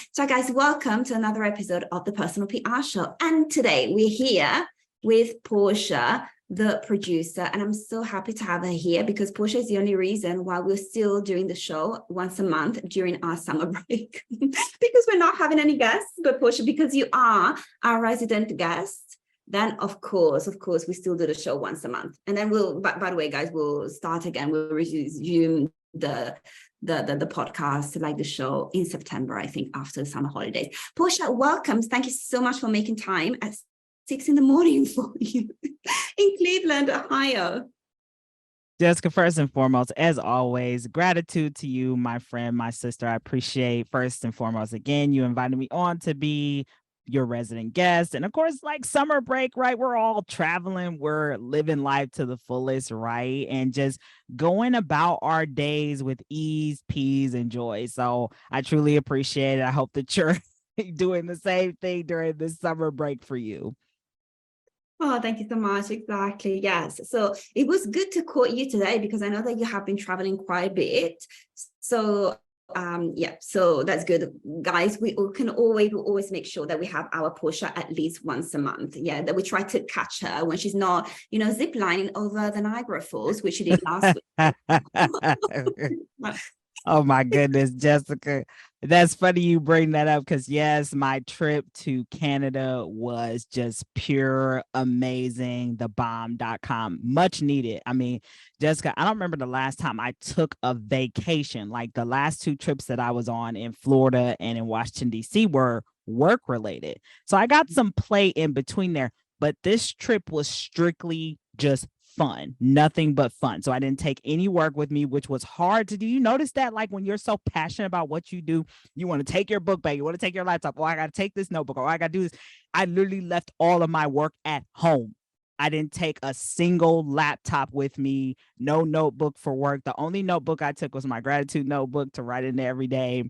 So guys, welcome to another episode of the Personal PR Show. And today we're here with Portia, the producer, and I'm so happy to have her here because Portia is the only reason why we're still doing the show once a month during our summer break because we're not having any guests. But Portia, because you are our resident guest, then of course we still do the show once a month. And then by the way, guys, we'll start again. We'll resume the podcast, like the show, in September, I think, after the summer holidays. Portia, welcome. Thank you so much for making time at 6 a.m. for you in Cleveland, Ohio. Jessica, first and foremost, as always, gratitude to you, my friend, my sister. I appreciate, first and foremost, again, you invited me on to be your resident guest. And of course, like summer break, right? We're all traveling, we're living life to the fullest, right? And just going about our days with ease, peace, and joy. So I truly appreciate it. I hope that you're doing the same thing during this summer break for you. Oh, thank you so much. Exactly. Yes. So it was good to call you today because I know that you have been traveling quite a bit. So so that's good, guys. We can always make sure that we have our Portia at least once a month. Yeah, that we try to catch her when she's not, zip lining over the Niagara Falls, which she did last week. Oh my goodness, Jessica. That's funny you bring that up because yes, my trip to Canada was just pure amazing. Thebomb.com, much needed. I mean, Jessica, I don't remember the last time I took a vacation. Like the last two trips that I was on in Florida and in Washington, D.C. were work related. So I got some play in between there, but this trip was strictly just fun, nothing but fun. So I didn't take any work with me, which was hard to do. You notice that, like, when you're so passionate about what you do, you want to take your book bag, you want to take your laptop. Oh, I got to take this notebook. Oh, I got to do this. I literally left all of my work at home. I didn't take a single laptop with me, no notebook for work. The only notebook I took was my gratitude notebook to write in there every day.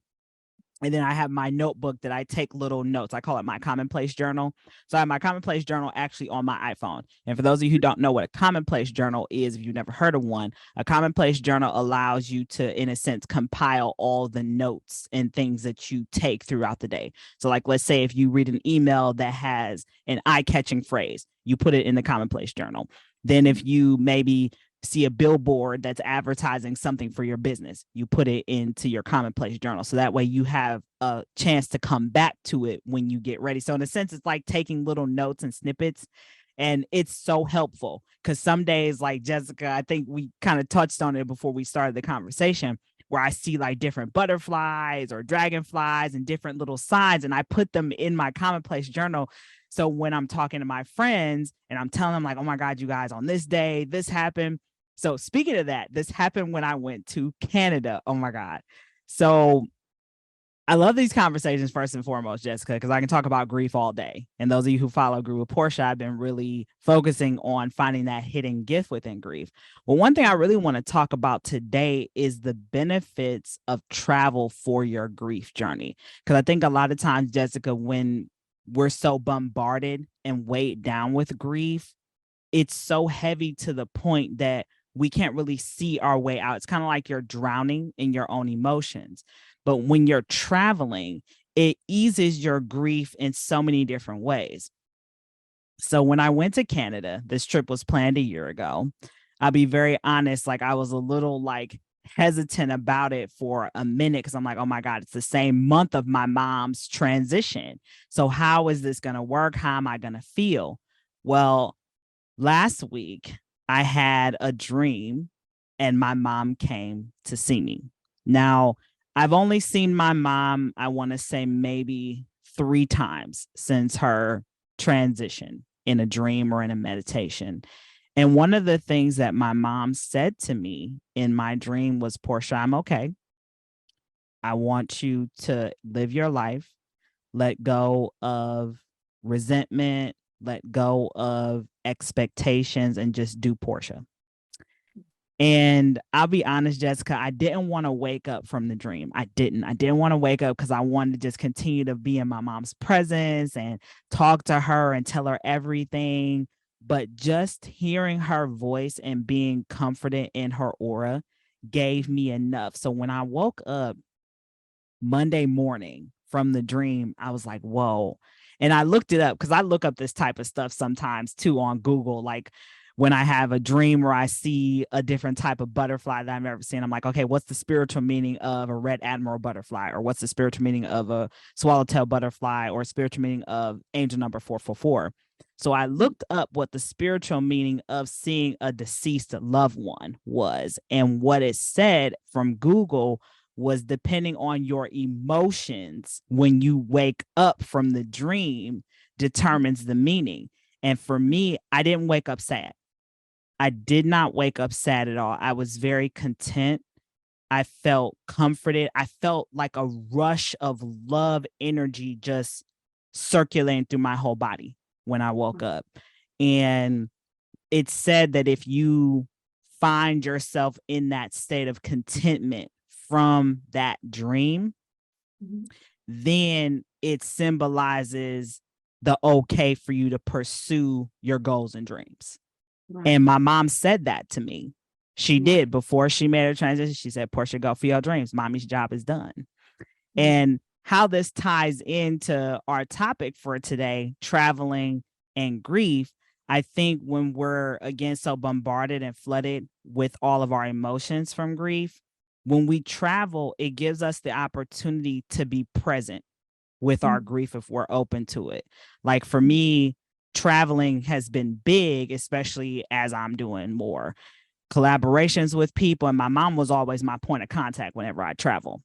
And then I have my notebook that I take little notes. I call it my commonplace journal. So I have my commonplace journal actually on my iPhone. And for those of you who don't know what a commonplace journal is, if you've never heard of one, a commonplace journal allows you to, in a sense, compile all the notes and things that you take throughout the day. So like, let's say if you read an email that has an eye-catching phrase, you put it in the commonplace journal. Then if you maybe see a billboard that's advertising something for your business, you put it into your commonplace journal. So that way you have a chance to come back to it when you get ready. So in a sense, it's like taking little notes and snippets. And it's so helpful because some days, like Jessica, I think we kind of touched on it before we started the conversation, where I see like different butterflies or dragonflies and different little signs, and I put them in my commonplace journal. So when I'm talking to my friends and I'm telling them like, oh my God, you guys, on this day, this happened. So speaking of that, this happened when I went to Canada. Oh my God. So I love these conversations first and foremost, Jessica, because I can talk about grief all day. And those of you who follow Grief with Portia, I've been really focusing on finding that hidden gift within grief. Well, one thing I really want to talk about today is the benefits of travel for your grief journey. Because I think a lot of times, Jessica, when we're so bombarded and weighed down with grief, it's so heavy to the point that we can't really see our way out. It's kind of like you're drowning in your own emotions. But when you're traveling, it eases your grief in so many different ways. So when I went to Canada, this trip was planned a year ago. I'll be very honest, like I was a little like hesitant about it for a minute because I'm like, oh my God, it's the same month of my mom's transition. So how is this going to work? How am I going to feel? Well, last week, I had a dream and my mom came to see me. Now, I've only seen my mom, I want to say maybe 3 times since her transition, in a dream or in a meditation. And one of the things that my mom said to me in my dream was, Portia, I'm okay. I want you to live your life, let go of resentment, let go of expectations, and just do Portia. And I'll be honest, Jessica, I didn't want to wake up from the dream. I didn't want to wake up because I wanted to just continue to be in my mom's presence and talk to her and tell her everything. But just hearing her voice and being comforted in her aura gave me enough. So when I woke up Monday morning from the dream, I was like, whoa. And I looked it up because I look up this type of stuff sometimes too on Google. Like when I have a dream where I see a different type of butterfly that I've never seen, I'm like, okay, what's the spiritual meaning of a red admiral butterfly? Or what's the spiritual meaning of a swallowtail butterfly, or spiritual meaning of angel number 444? So I looked up what the spiritual meaning of seeing a deceased loved one was. And what it said from Google was, depending on your emotions when you wake up from the dream, determines the meaning. And for me, I didn't wake up sad. I did not wake up sad at all. I was very content. I felt comforted. I felt like a rush of love energy just circulating through my whole body when I woke up. And it said that if you find yourself in that state of contentment from that dream, then it symbolizes the okay for you to pursue your goals and dreams. Right. And my mom said that to me. She did before she made her transition. She said, Portia, go for your dreams. Mommy's job is done. And how this ties into our topic for today, traveling and grief, I think when we're, again, so bombarded and flooded with all of our emotions from grief, when we travel, it gives us the opportunity to be present with our grief if we're open to it. Like for me, traveling has been big, especially as I'm doing more collaborations with people. And my mom was always my point of contact whenever I travel.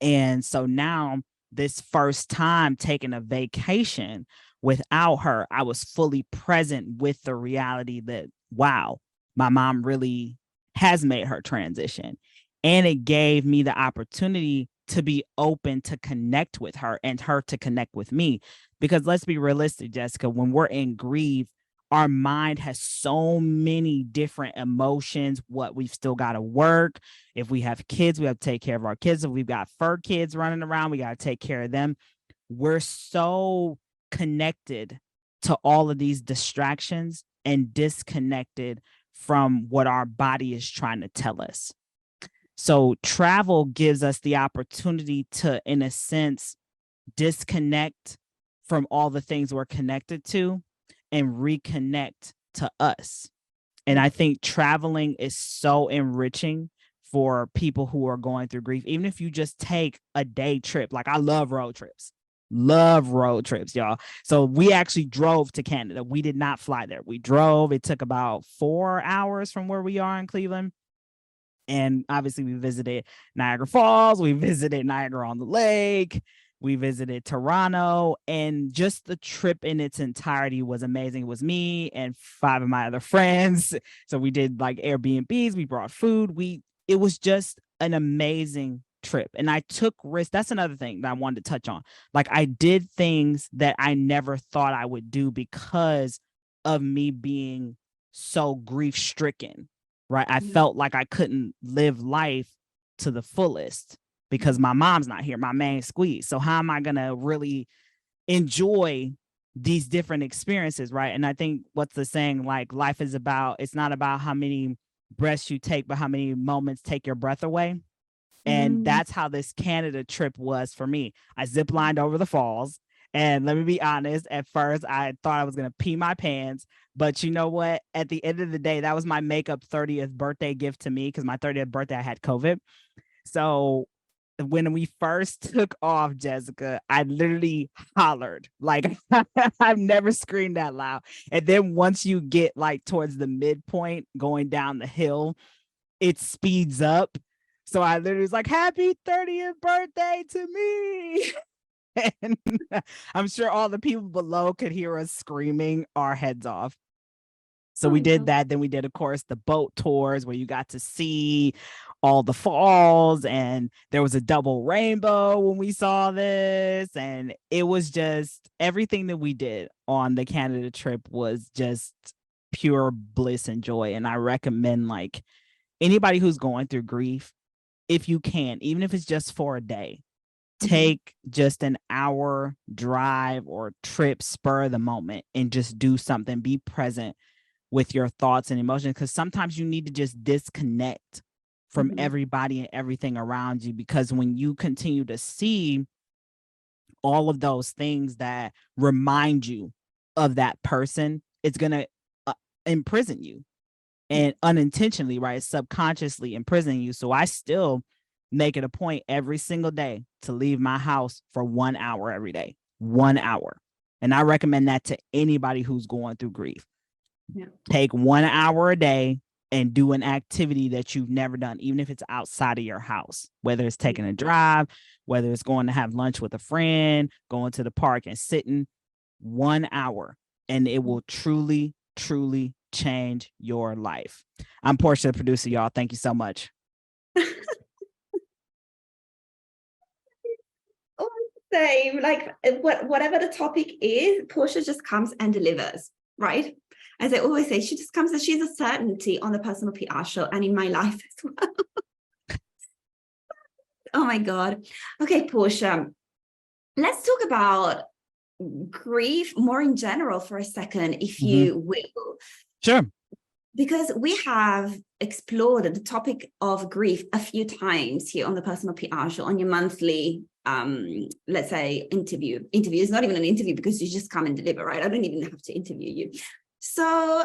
And so now, this first time taking a vacation without her, I was fully present with the reality that, wow, my mom really has made her transition. And it gave me the opportunity to be open to connect with her and her to connect with me. Because let's be realistic, Jessica, when we're in grief, our mind has so many different emotions. What we've still got to work. If we have kids, we have to take care of our kids. If we've got fur kids running around, we got to take care of them. We're so connected to all of these distractions and disconnected from what our body is trying to tell us. So travel gives us the opportunity to, in a sense, disconnect from all the things we're connected to and reconnect to us. And I think traveling is so enriching for people who are going through grief. Even if you just take a day trip, like I love road trips, y'all. So we actually drove to Canada. We did not fly there. We drove. It took about 4 hours from where we are in Cleveland. And obviously we visited Niagara Falls. We visited Niagara on the Lake. We visited Toronto, and just the trip in its entirety was amazing. It was me and 5 of my other friends. So we did like Airbnbs. We brought food. It was just an amazing trip. And I took risks. That's another thing that I wanted to touch on. Like I did things that I never thought I would do because of me being so grief stricken, right? I felt like I couldn't live life to the fullest because my mom's not here, my main squeeze. So how am I going to really enjoy these different experiences, right? And I think what's the saying, like life is about, it's not about how many breaths you take, but how many moments take your breath away. And that's how this Canada trip was for me. I ziplined over the falls. And let me be honest, at first I thought I was going to pee my pants. But you know what? At the end of the day, that was my makeup 30th birthday gift to me, because my 30th birthday, I had COVID. So when we first took off, Jessica, I literally hollered. Like I've never screamed that loud. And then once you get like towards the midpoint going down the hill, it speeds up. So I literally was like, happy 30th birthday to me. And I'm sure all the people below could hear us screaming our heads off. So we did that. Then we did, of course, the boat tours where you got to see all the falls, and there was a double rainbow when we saw this. And it was just everything that we did on the Canada trip was just pure bliss and joy. And I recommend like anybody who's going through grief, if you can, even if it's just for a day, take just an hour drive or trip, spur of the moment, and just do something. Be present with your thoughts and emotions, because sometimes you need to just disconnect from everybody and everything around you, because when you continue to see all of those things that remind you of that person, it's going to imprison you, and unintentionally, right? Subconsciously imprisoning you. So I still make it a point every single day to leave my house for 1 hour every day, 1 hour. And I recommend that to anybody who's going through grief. Yeah. Take 1 hour a day and do an activity that you've never done, even if it's outside of your house, whether it's taking a drive, whether it's going to have lunch with a friend, going to the park and sitting. 1 hour, and it will truly, truly change your life. I'm Portia, the producer, y'all. Thank you so much. Oh, same. Like whatever the topic is, Portia just comes and delivers, right? As I always say, she just comes and she's a certainty on the Personal PR Show and in my life as well. Oh my God. Okay, Portia, let's talk about grief more in general for a second, if you will. Sure. Because we have explored the topic of grief a few times here on the Personal PR Show, on your monthly, let's say, interview. Interview is not even an interview because you just come and deliver, right? I don't even have to interview you. So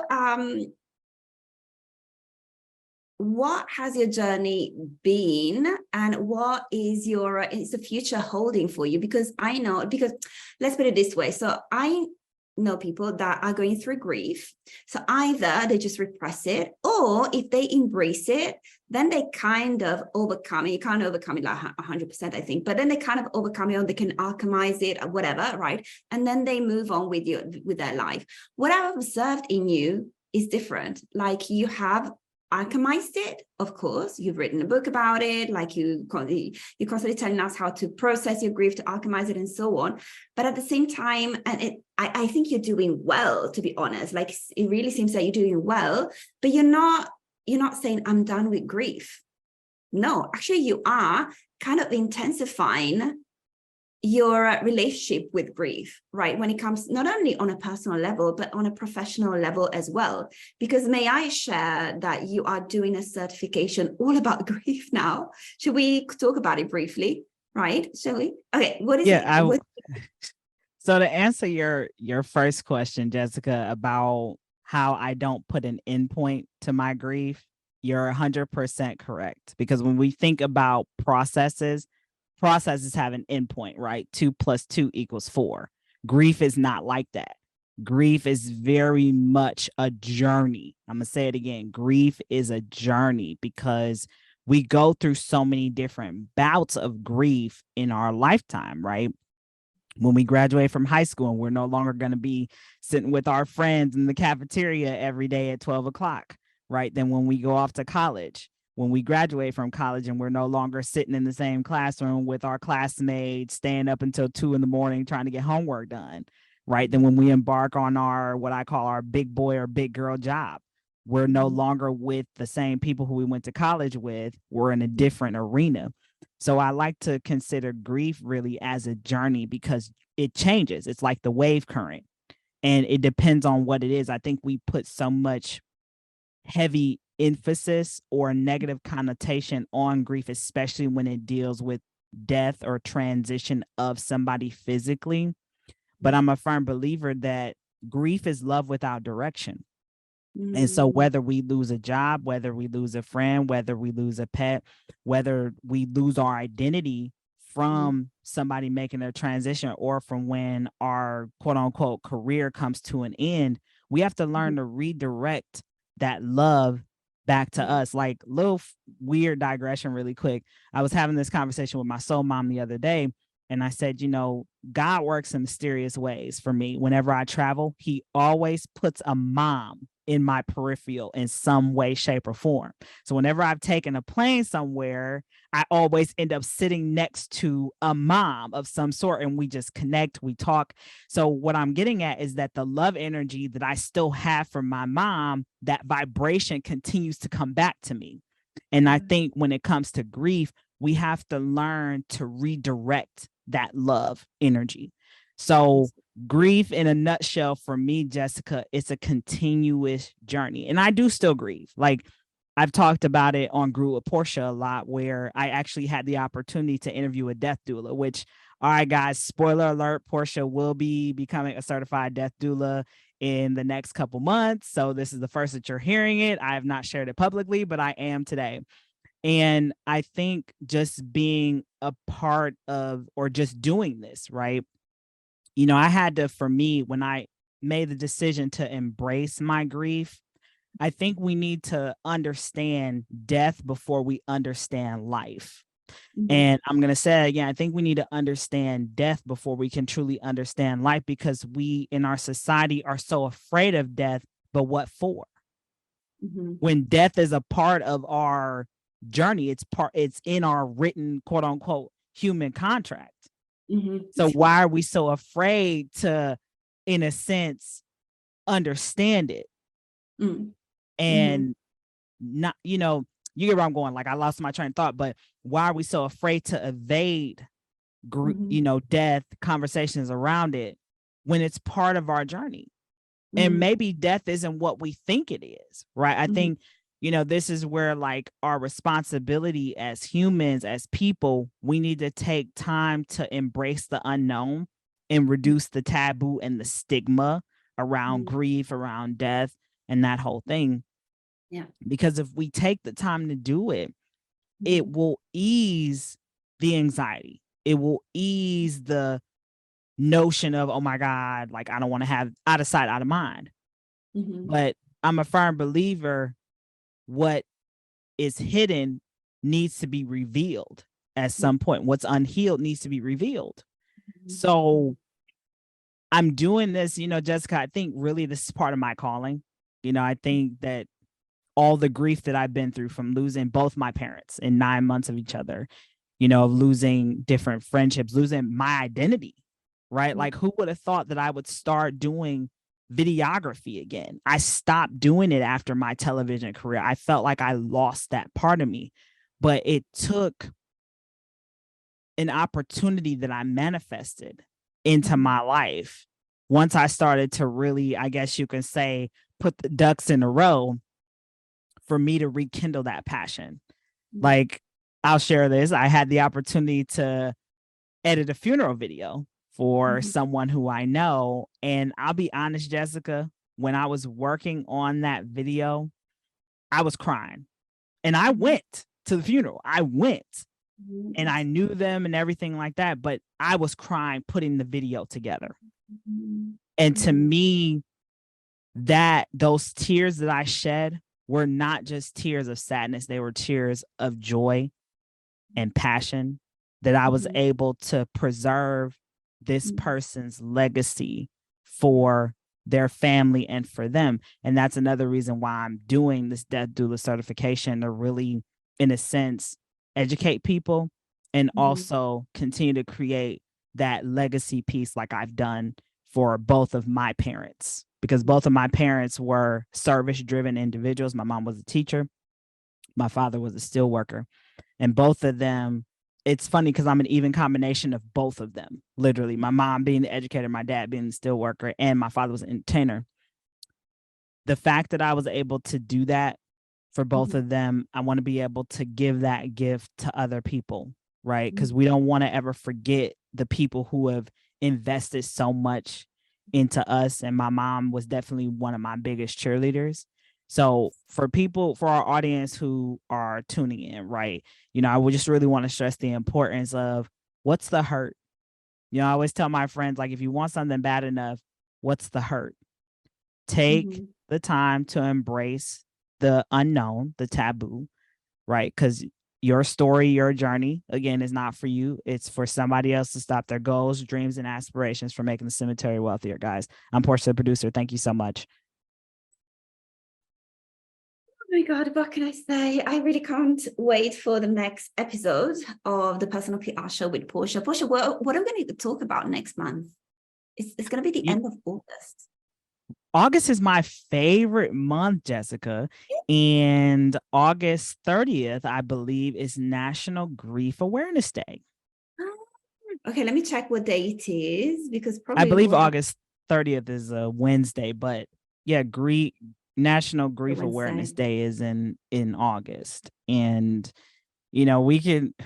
what has your journey been, and what is the future holding for you? Because let's put it this way. So I know people that are going through grief. So either they just repress it, or if they embrace it, then they kind of overcome it. You can't overcome it like 100%, I think, but then they kind of overcome it, or they can alchemize it or whatever, right? And then they move on with their life. What I've observed in you is different. Like, you have alchemized it, of course. You've written a book about it, like you're constantly telling us how to process your grief, to alchemize it, and so on. But at the same time, and I think you're doing well, to be honest. Like, it really seems that you're doing well, but you're not saying I'm done with grief. No, actually you are kind of intensifying your relationship with grief, right? When it comes not only on a personal level, but on a professional level as well. Because may I share that you are doing a certification all about grief now? Should we talk about it briefly? Right? Shall we? Okay. What is it? So to answer your first question, Jessica, about how I don't put an endpoint to my grief, you're 100% correct. Because when we think about processes have an endpoint, right? 2 + 2 = 4. Grief is not like that. Grief is very much a journey. I'm going to say it again. Grief is a journey, because we go through so many different bouts of grief in our lifetime, right? When we graduate from high school, and we're no longer going to be sitting with our friends in the cafeteria every day at 12 o'clock, right? Then when we go off to college, when we graduate from college and we're no longer sitting in the same classroom with our classmates, staying up until 2 a.m. trying to get homework done, right? Then when we embark on our, what I call our big boy or big girl job, we're no longer with the same people who we went to college with. We're in a different arena. So I like to consider grief really as a journey, because it changes. It's like the wave current, and it depends on what it is. I think we put so much heavy emphasis or negative connotation on grief, especially when it deals with death or transition of somebody physically. But I'm a firm believer that grief is love without direction. And so whether we lose a job, whether we lose a friend, whether we lose a pet, whether we lose our identity from somebody making a transition, or from when our quote unquote career comes to an end, we have to learn to redirect that love back to us. Like, little weird digression really quick. I was having this conversation with my soul mom the other day, and I said, God works in mysterious ways for me. Whenever I travel, he always puts a mom in my peripheral in some way, shape, or form. So whenever I've taken a plane somewhere, I always end up sitting next to a mom of some sort, and we just connect, we talk. So what I'm getting at is that the love energy that I still have for my mom, that vibration continues to come back to me. And I think when it comes to grief, we have to learn to redirect that love energy. So grief, in a nutshell, for me, Jessica, it's a continuous journey. And I do still grieve. Like, I've talked about it on Grew with Portia a lot, where I actually had the opportunity to interview a death doula, which All right, guys, spoiler alert, Portia will be becoming a certified death doula in the next couple months. So this is the first that you're hearing it. I have not shared it publicly, but I am today. And I think just being a part of, or just doing this, right? You know, I had to, for me, when I made the decision to embrace my grief, I think we need to understand death before we understand life. And I'm going to say again, I think we need to understand death before we can truly understand life, because we in our society are so afraid of death, but what for? When death is a part of our journey, it's in our written, quote unquote, human contract. So why are we so afraid to, in a sense, understand it? And not, you know, you get where I'm going. Like, I lost my train of thought, but why are we so afraid to evade you know, death, conversations around it, when it's part of our journey? And maybe death isn't what we think it is, right? I think, you know, this is where, like, our responsibility as humans, as people, we need to take time to embrace the unknown and reduce the taboo and the stigma around grief, around death, and that whole thing. Yeah. Because if we take the time to do it, it will ease the anxiety. It will ease the notion of, oh my God, like, I don't want to have out of sight, out of mind. But I'm a firm believer, what is hidden needs to be revealed at some point. What's unhealed needs to be revealed. So I'm doing this, you know, Jessica, I think really this is part of my calling. You know, I think that all the grief that I've been through, from losing both my parents in 9 months of each other, you know, losing different friendships, losing my identity, right? Like, who would have thought that I would start doing videography again? I stopped doing it after my television career. I felt like I lost that part of me, but it took an opportunity that I manifested into my life. Once I started to really, I guess you can say, put the ducks in a row for me to rekindle that passion. Like, I'll share this. I had the opportunity to edit a funeral video for someone who I know. And I'll be honest, Jessica, when I was working on that video, I was crying. And I went to the funeral. I went and I knew them and everything like that. But I was crying putting the video together. And to me, that those tears that I shed were not just tears of sadness. They were tears of joy and passion, that I was able to preserve this person's legacy for their family and for them. And that's another reason why I'm doing this death doula certification, to really, in a sense, educate people and also continue to create that legacy piece, like I've done for both of my parents, because both of my parents were service-driven individuals. My mom was a teacher. My father was a steel worker. And both of them, it's funny because I'm an even combination of both of them. Literally, my mom being the educator, my dad being the steel worker, and my father was an entertainer. The fact that I was able to do that for both of them, I want to be able to give that gift to other people, right? Because we don't want to ever forget the people who have invested so much into us. And my mom was definitely one of my biggest cheerleaders. So for people, for our audience who are tuning in, right, you know, I would just really want to stress the importance of, what's the hurt? You know, I always tell my friends, like, if you want something bad enough, what's the hurt? Take the time to embrace the unknown, the taboo, right? Because your story, your journey, again, is not for you. It's for somebody else to stop their goals, dreams, and aspirations from making the cemetery wealthier, guys. I'm Portia, the producer. Thank you so much. Oh my God, what can I say? I really can't wait for the next episode of the Personal PR Show with Portia. Portia, what are we going to talk about next month? It's going to be the end of August. August is my favorite month, Jessica. And August 30th, I believe, is National Grief Awareness Day. Okay, let me check what day it is, because I probably believe August 30th is a Wednesday, but yeah, National Grief Awareness Day is in August. And, you know,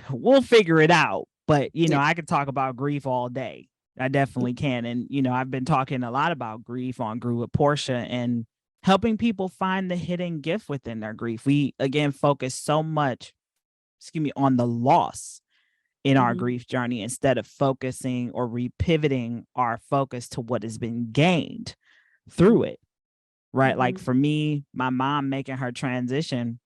we'll figure it out. But, Yeah. I could talk about grief all day. I definitely can. And, I've been talking a lot about grief on Grew with Portia and helping people find the hidden gift within their grief. We, again, focus so much, on the loss in our Mhm. grief journey instead of focusing or repivoting our focus to what has been gained through it. Right. Like Mhm. for me, my mom making her transition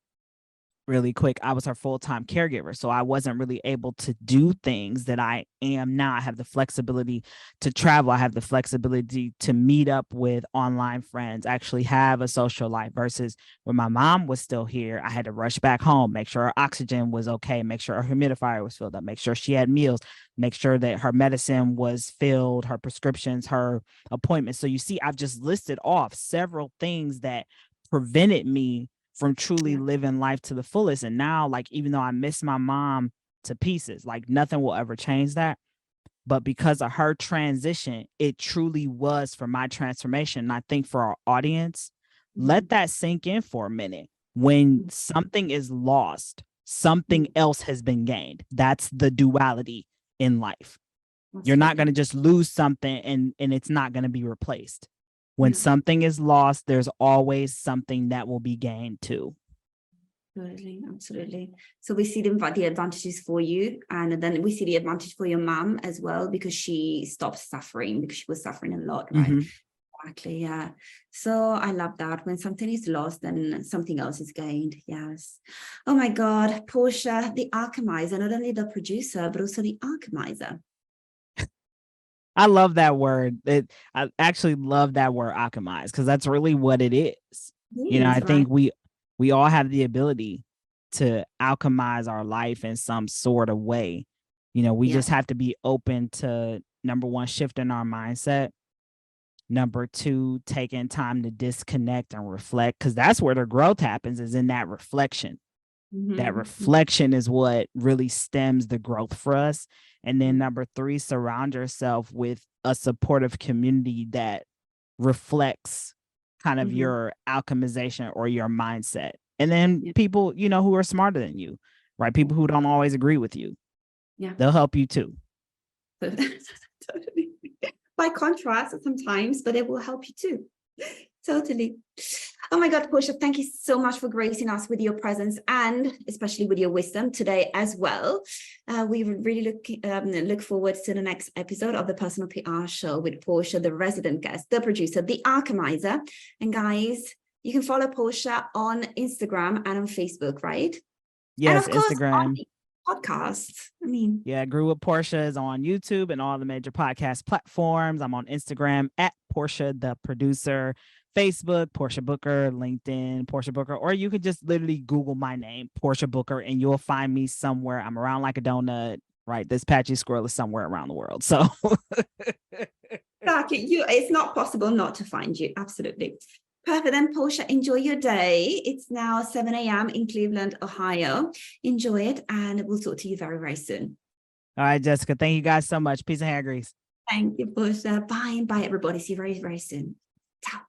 really quick, I was her full-time caregiver. So I wasn't really able to do things that I am now. I have the flexibility to travel. I have the flexibility to meet up with online friends, actually have a social life versus when my mom was still here, I had to rush back home, make sure her oxygen was okay, make sure her humidifier was filled up, make sure she had meals, make sure that her medicine was filled, her prescriptions, her appointments. So you see, I've just listed off several things that prevented me from truly Yeah. living life to the fullest. And now, like, even though I miss my mom to pieces, like nothing will ever change that. But because of her transition, it truly was for my transformation. And I think for our audience, let that sink in for a minute. When something is lost, something else has been gained. That's the duality in life. You're not going to just lose something and it's not going to be replaced. When Yeah. something is lost, there's always something that will be gained too. Absolutely, absolutely. So we see the advantages for you, and then we see the advantage for your mom as well, because she stopped suffering, because she was suffering a lot, right? Mhm. Exactly, yeah. So I love that. When something is lost, then something else is gained. Yes. Oh my God, Portia, the alchemizer, not only the producer, but also the alchemizer. I love that word. I actually love that word alchemize because that's really what it is. It I is, right? think we all have the ability to alchemize our life in some sort of way. We Yeah. just have to be open to, number one, shifting our mindset. Number two, taking time to disconnect and reflect, because that's where the growth happens, is in that reflection. That reflection is what really stems the growth for us. And then number three, surround yourself with a supportive community that reflects kind of your alchemization or your mindset. And then Yeah. people, who are smarter than you, right? People who don't always agree with you, Yeah. they'll help you too. Totally. By contrast, sometimes, but it will help you too. Totally. Oh my God, Portia, thank you so much for gracing us with your presence and especially with your wisdom today as well. We really look forward to the next episode of the Personal PR Show with Portia, the resident guest, the producer, the alchemizer. And guys, you can follow Portia on Instagram and on Facebook, right? Yes, and of course, on Instagram. the podcast. I mean, Yeah, Grew with Portia is on YouTube and all the major podcast platforms. I'm on Instagram at Portia the producer, Facebook, Portia Booker, LinkedIn, Portia Booker, or you could just literally Google my name, Portia Booker, and you'll find me somewhere. I'm around like a donut, right? This patchy squirrel is somewhere around the world. So exactly. It's not possible not to find you. Absolutely. Perfect. Then, Portia, enjoy your day. It's now 7 a.m. in Cleveland, Ohio. Enjoy it, and we'll talk to you very, very soon. all right, Jessica, thank you guys so much. Peace and hair grease. Thank you, Portia. Bye, and bye, everybody. See you very, very soon. Ciao.